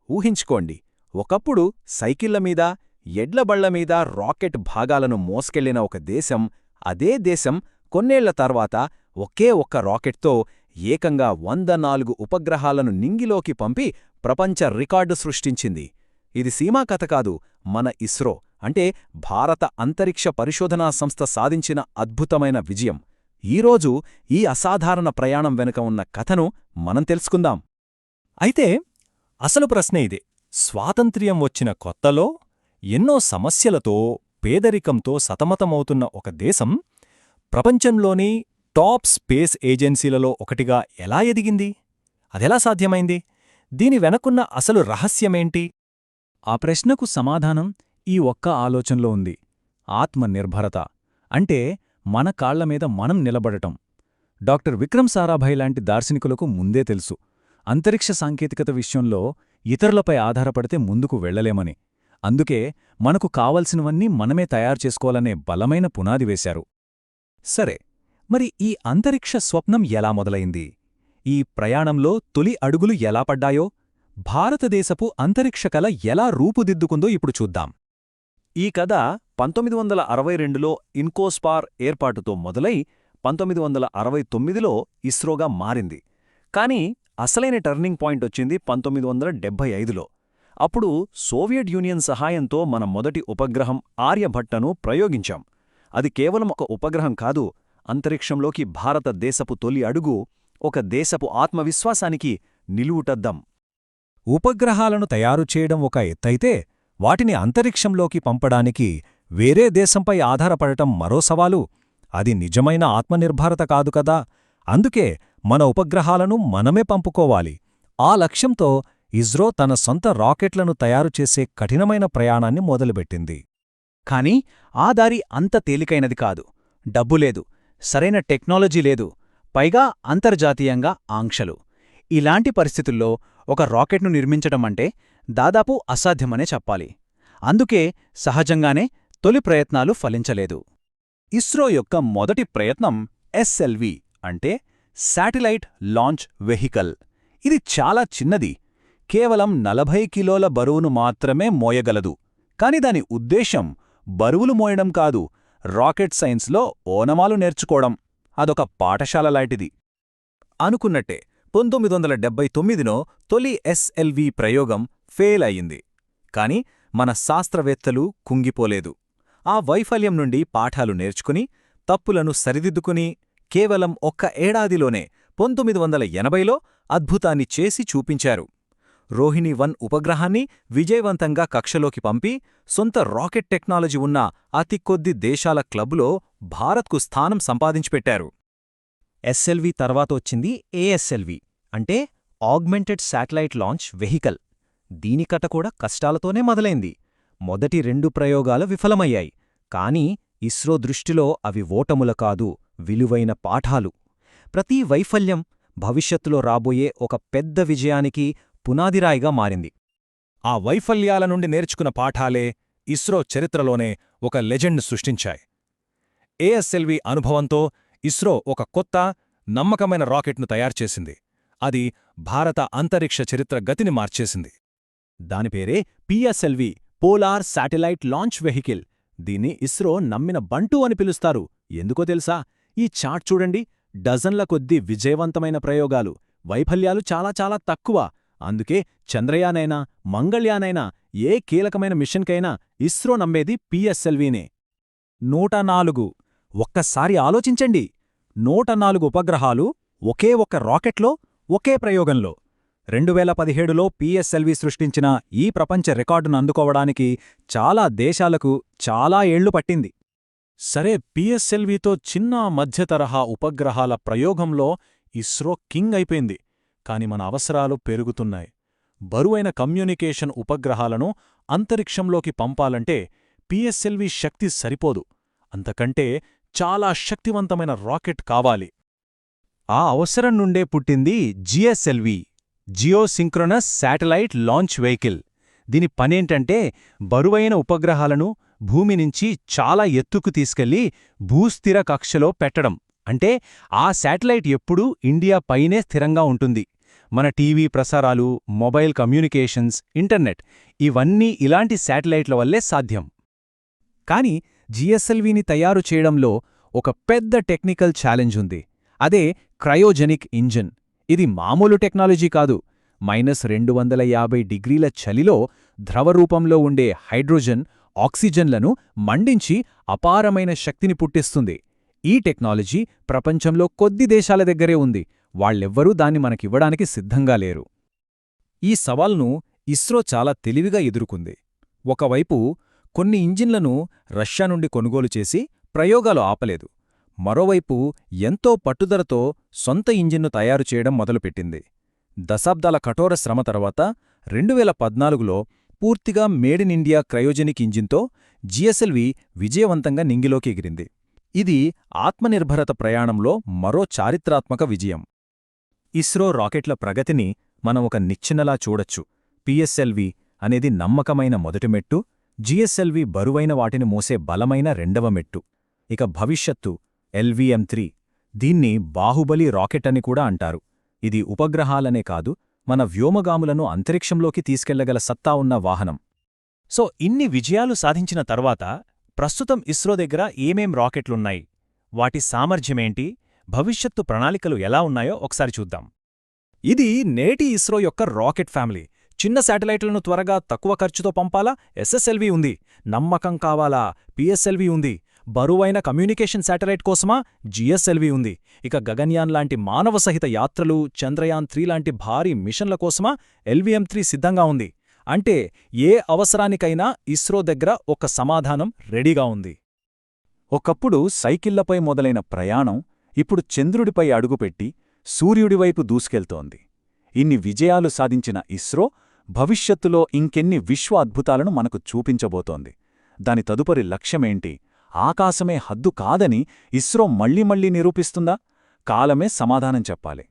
ఊహించుకోండి, ఒకప్పుడు సైకిళ్ల మీద, ఎడ్లబళ్లమీద రాకెట్ భాగాలను మోసుకెళ్లిన ఒక దేశం, అదే దేశం కొన్నేళ్ల తర్వాత ఒకే ఒక్క రాకెట్తో ఏకంగా 104 ఉపగ్రహాలను నింగిలోకి పంపి ప్రపంచ రికార్డు సృష్టించింది. ఇది సీమాకథ కాదు, మన ఇస్రో అంటే భారత అంతరిక్ష పరిశోధనా సంస్థ సాధించిన అద్భుతమైన విజయం. ఈరోజు ఈ అసాధారణ ప్రయాణం వెనుక ఉన్న కథను మనం తెలుసుకుందాం. అయితే అసలు ప్రశ్న ఇదే: స్వాతంత్ర్యం వచ్చిన కొత్తలో ఎన్నో సమస్యలతో, పేదరికంతో సతమతమవుతున్న ఒక దేశం ప్రపంచంలోని టాప్ స్పేస్ ఏజెన్సీలలో ఒకటిగా ఎలా ఎదిగింది? అదెలా సాధ్యమైంది? దీని వెనకున్న అసలు రహస్యమేంటి? ఆ ప్రశ్నకు సమాధానం ఈ ఒక్క ఆలోచనలో ఉంది: ఆత్మనిర్భరత. అంటే మన కాళ్లమీద మనం నిలబడటం. డాక్టర్ విక్రమ్ సారాభాయ్ లాంటి దార్శనికులకు ముందే తెలుసు, అంతరిక్ష సాంకేతికత విషయంలో ఇతరులపై ఆధారపడితే ముందుకు వెళ్లలేమని. అందుకే మనకు కావలసినవన్నీ మనమే తయారుచేసుకోవాలనే బలమైన పునాది వేశారు. సరే, మరి ఈ అంతరిక్ష స్వప్నం ఎలా మొదలైంది? ఈ ప్రయాణంలో తొలి అడుగులు ఎలా పడ్డాయో, భారతదేశపు అంతరిక్ష కల ఎలా రూపుదిద్దుకుందో ఇప్పుడు చూద్దాం. ఈ కథ 1962లో ఇన్కోస్పార్ ఏర్పాటుతో మొదలై 1969లో ఇస్రోగా మారింది. కానీ అసలైన టర్నింగ్ పాయింట్ వచ్చింది 1975లో. అప్పుడు సోవియట్ యూనియన్ సహాయంతో మన మొదటి ఉపగ్రహం ఆర్యభట్టను ప్రయోగించాం. అది కేవలం ఒక ఉపగ్రహం కాదు, అంతరిక్షంలోకి భారతదేశపు తొలి అడుగు, ఒక దేశపు ఆత్మవిశ్వాసానికి నిలువుటద్దం. ఉపగ్రహాలను తయారుచేయడం ఒక ఎత్తైతే, వాటిని అంతరిక్షంలోకి పంపడానికి వేరే దేశంపై ఆధారపడటం మరో సవాలు. అది నిజమైన ఆత్మనిర్భరత కాదు కదా. అందుకే మన ఉపగ్రహాలను మనమే పంపుకోవాలి. ఆ లక్ష్యంతో ఇస్రో తన సొంత రాకెట్లను తయారుచేసే కఠినమైన ప్రయాణాన్ని మొదలుపెట్టింది. కాని ఆ దారి అంత తేలికైనది కాదు. డబ్బులేదు, సరైన టెక్నాలజీ లేదు, పైగా అంతర్జాతీయంగా ఆంక్షలు. ఇలాంటి పరిస్థితుల్లో ఒక రాకెట్ను నిర్మించటమంటే దాదాపు అసాధ్యమనే చెప్పాలి. అందుకే సహజంగానే తొలి ప్రయత్నాలు ఫలించలేదు. ఇస్రో యొక్క మొదటి ప్రయత్నం ఎస్ఎల్వి అంటే శాటిలైట్ లాంచ్ వెహికల్. ఇది చాలా చిన్నది, కేవలం 40 కిలోల బరువును మాత్రమే మోయగలదు. కాని దాని ఉద్దేశం బరువులు మోయడం కాదు, రాకెట్ సైన్స్లో ఓనమాలు నేర్చుకోవడం. అదొక పాఠశాల లాంటిది. అనుకున్నట్టే 1979లో తొలి ఎస్ఎల్వి ప్రయోగం ఫెయిల్ అయింది. కాని మన శాస్త్రవేత్తలు కుంగిపోలేదు. ఆ వైఫల్యం నుండి పాఠాలు నేర్చుకుని, తప్పులను సరిదిద్దుకుని, కేవలం ఒక్క ఏడాదిలోనే 1980లో అద్భుతాన్ని చేసి చూపించారు. రోహిణి-1 ఉపగ్రహాన్ని విజయవంతంగా కక్షలోకి పంపి, సొంత రాకెట్ టెక్నాలజీ ఉన్న అతి కొద్ది దేశాల క్లబ్లో భారత్కు స్థానం సంపాదించిపెట్టారు. ఎస్ఎల్వి తర్వాత వచ్చింది ఏఎస్ఎల్వి అంటే ఆగ్మెంటెడ్ శాటిలైట్ లాంచ్ వెహికల్. దీని కథ కూడా కష్టాలతోనే మొదలైంది. మొదటి 2 ప్రయోగాలు విఫలమయ్యాయి. కానీ ఇస్రో దృష్టిలో అవి ఓటముల కాదు, విలువైన పాఠాలు. ప్రతి వైఫల్యం భవిష్యత్తులో రాబోయే ఒక పెద్ద విజయానికి పునాదిరాయిగా మారింది. ఆ వైఫల్యాల నుండి నేర్చుకున్న పాఠాలే ఇస్రో చరిత్రలోనే ఒక లెజెండ్ సృష్టించాయి. ఏఎస్ఎల్వి అనుభవంతో ఇస్రో ఒక కొత్త, నమ్మకమైన రాకెట్ను తయారుచేసింది. అది భారత అంతరిక్ష చరిత్ర గతిని మార్చేసింది. దానిపేరే PSLV, polar satellite launch vehicle. దీన్ని ఇస్రో నమ్మిన బంటు అని పిలుస్తారు. ఎందుకో తెలుసా? ఈ చార్ట్ చూడండి, డజన్ల కొద్దీ విజయవంతమైన ప్రయోగాలు, వైఫల్యాలు చాలా చాలా తక్కువ. అందుకే చంద్రయానైనా, మంగళ్యానైనా, ఏ కీలకమైన మిషన్కైనా ఇస్రో నమ్మేది పిఎస్ఎల్వీనే. 104. ఒక్కసారి ఆలోచించండి, 104 ఉపగ్రహాలు ఒకే ఒక్క రాకెట్లో, ఒకే ప్రయోగంలో. 2017లో పిఎస్ఎల్వి సృష్టించిన ఈ ప్రపంచ రికార్డును అందుకోవడానికి చాలా దేశాలకు చాలా ఏళ్లు పట్టింది. సరే, పిఎస్ఎల్వితో చిన్న మధ్యతరహా ఉపగ్రహాల ప్రయోగంలో ఇస్రో కింగ్ అయిపోయింది. కాని మన అవసరాలు పెరుగుతున్నాయి. బరువైన కమ్యూనికేషన్ ఉపగ్రహాలను అంతరిక్షంలోకి పంపాలంటే పిఎస్ఎల్వి శక్తి సరిపోదు. అంతకంటే చాలా శక్తివంతమైన రాకెట్ కావాలి. ఆ అవసరం నుండే పుట్టింది GSLV, geosynchronous satellite launch vehicle. దీని పనేంటంటే బరువైన ఉపగ్రహాలను భూమి నుంచి చాలా ఎత్తుకు తీసుకెళ్లి భూస్థిర కక్షలో పెట్టడం. అంటే ఆ శాటిలైట్ ఎప్పుడూ ఇండియా పైనే స్థిరంగా ఉంటుంది. మన టీవీ ప్రసారాలు, మొబైల్ కమ్యూనికేషన్స్, ఇంటర్నెట్ ఇవన్నీ ఇలాంటి శాటిలైట్ల వల్లే సాధ్యం. కాని జిఎస్ఎల్విని తయారు చేయడంలో ఒక పెద్ద టెక్నికల్ ఛాలెంజ్ ఉంది. అదే క్రయోజెనిక్ ఇంజిన్. ఇది మామూలు టెక్నాలజీ కాదు. -250 చలిలో ద్రవరూపంలో ఉండే హైడ్రోజన్, ఆక్సిజన్లను మండించి అపారమైన శక్తిని పుట్టిస్తుంది. ఈ టెక్నాలజీ ప్రపంచంలో కొద్ది దేశాల దగ్గరే ఉంది. వాళ్ళెవ్వరూ దాన్ని మనకివ్వడానికి సిద్ధంగా లేరు. ఈ సవాల్ను ఇస్రో చాలా తెలివిగా ఎదుర్కొంది. ఒకవైపు కొన్ని ఇంజిన్లను రష్యా నుండి కొనుగోలు చేసి ప్రయోగాలు ఆపలేదు. మరోవైపు ఎంతో పట్టుదలతో సొంత ఇంజిన్ను తయారు చేయడం మొదలుపెట్టింది. దశాబ్దాల కఠోర శ్రమ తర్వాత 2014లో పూర్తిగా మేడ్ ఇన్ ఇండియా క్రయోజెనిక్ ఇంజిన్తో జిఎస్ఎల్వి విజయవంతంగా నింగిలోకి ఎగిరింది. ఇది ఆత్మనిర్భరత ప్రయాణంలో మరో చారిత్రాత్మక విజయం. ఇస్రో రాకెట్ల ప్రగతిని మనం ఒక నిచ్చెనలా చూడొచ్చు. పిఎస్ఎల్వి అనేది నమ్మకమైన మొదటి మెట్టు, జిఎస్ఎల్వి బరువైన వాటిని మోసే బలమైన రెండవ మెట్టు. ఇక భవిష్యత్తు LVM-3. దీన్ని బాహుబలి రాకెట్ అని కూడా అంటారు. ఇది ఉపగ్రహాలనే కాదు, మన వ్యోమగాములను అంతరిక్షంలోకి తీసుకెళ్లగల సత్తా ఉన్న వాహనం. సో ఇన్ని విజయాలు సాధించిన తర్వాత ప్రస్తుతం ఇస్రో దగ్గర ఏమేం రాకెట్లున్నాయి, వాటి సామర్థ్యమేంటి, భవిష్యత్తు ప్రణాళికలు ఎలా ఉన్నాయో ఒకసారి చూద్దాం. ఇది నేటి ఇస్రో యొక్క రాకెట్ ఫ్యామిలీ. చిన్న శాటిలైట్లను త్వరగా తక్కువ ఖర్చుతో పంపాలా? SSLV ఉంది. నమ్మకం కావాలా? PSLV ఉంది. బరువైన కమ్యూనికేషన్ శాటిలైట్ కోసమా? GSLV ఉంది. ఇక గగన్యాన్ లాంటి మానవ సహిత యాత్రలు, చంద్రయాన్-3 లాంటి భారీ మిషన్ల కోసమా? LVM-3 సిద్ధంగా ఉంది. అంటే ఏ అవసరానికైనా ఇస్రో దగ్గర ఒక సమాధానం రెడీగా ఉంది. ఒకప్పుడు సైకిళ్లపై మొదలైన ప్రయాణం ఇప్పుడు చంద్రుడిపై అడుగుపెట్టి సూర్యుడివైపు దూసుకెళ్తోంది. ఇన్ని విజయాలు సాధించిన ఇస్రో భవిష్యత్తులో ఇంకెన్ని విశ్వ అద్భుతాలను మనకు చూపించబోతోంది. దాని తదుపరి లక్ష్యమేంటి? ఆకాశమే హద్దు కాదని ఇస్రో మళ్ళీ మళ్ళీ నిరూపిస్తుందా? కాలమే సమాధానం చెప్పాలి.